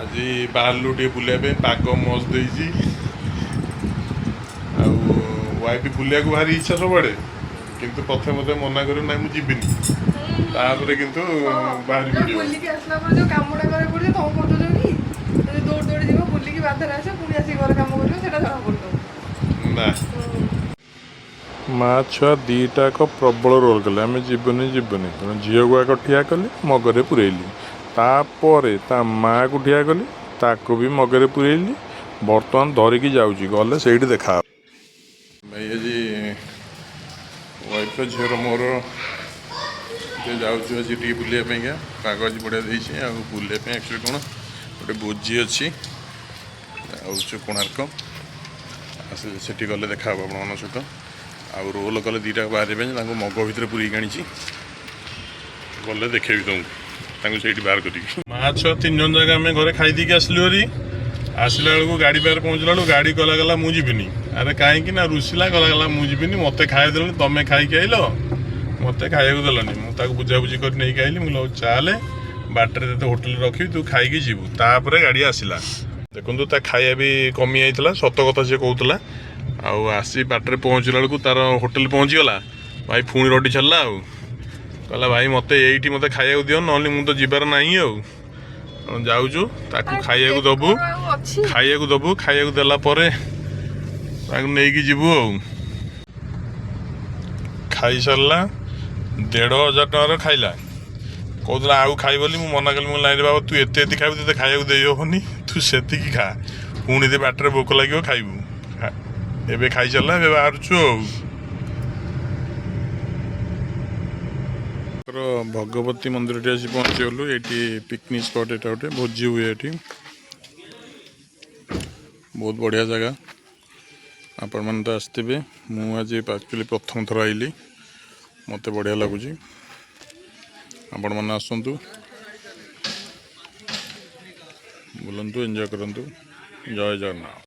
आज बाहर टे बुलाया पाग मस्त देती वाइफ बुलिया भारी इच्छा सब किंतु प्रथम मत मना कर ना मुझे तापर किंतु बाहरी बुलिकी आसला पर जो कामटा करे पड़े तो करदो कि যদি দৌড় দৌড়ি দিব বুলিকি বাধারে আসে পুଣି আসি ঘরে কাম করিବ সেটা জଣା পড়তো না माँ छुआ दीटाक प्रबल रोल कले आम जीवनी जीवनी तेणु झील गुआक ठिया कली मगरे पुरेली तापर ता माँ को ठिया कली ताको भी मगरे पुरेली बर्तमान धरिकी जाऊँगी गले से देखा भाई आज वाइफ झीर मोर जाऊँ आज टे बुलायापी पाग आज बढ़िया देती बुलायापी एक्चुअली कौन गोटे भोजी अच्छी जाऊँ कोणार्क से गले देखा आप सहित आ रोल कले दीटा बाहर मग भितर पूरी आनी गले देखे तुमको से बाहर कर माँ छुआ 3 जन जगह आम घर खाई आसलु हरी आसला बेलू गाड़ी पाखे पहुँचला बेलू गाड़ी गला गला मुझे जीविनी अरे कहीं ना रुषिला गला गला मुझे जीविनी मत खाई देल तुम खाई आइल मत खाया देलनि मुझे बुझाबुझी कर नहीं आइली मुझे चले बाटर होटेल रखी तू खाई जीवु तापर गाड़ी आसला देखु ता खाया भी कमी जाइला सत कथा सी कहला आसी बाटर पहुँचला बेलू तार होटेल पहुँचीगला भाई पुणी रटी छाड़ा कहला भाई मत ये मत खाया दियो ना मुझे जीवार ना जाऊँ ताकू खाया दबू खाया देला नहीं जीवु खाई सारा 1500 टकर खाइला कहला आउ खाई बोली मुझे मना कली लाइन बाबा तू एत खाइबू ते खाया दे हेनी तू से खा पुणी दे बाटर भोक लगे खाइबू एबे खाई सारा ए बाहर भगवती मंदिर टी आसी पहुँचीगलु ये पिकनिक स्पॉट ये गोटे भोजी हुए ये बहुत बढ़िया जगह आपण मैंने तो आसते मुझे एक्चुअली प्रथम थर आइली मत बढ़िया लगुच आपण मैंने आसतु बुलंतु एंजॉय करंतु जय जगन्नाथ।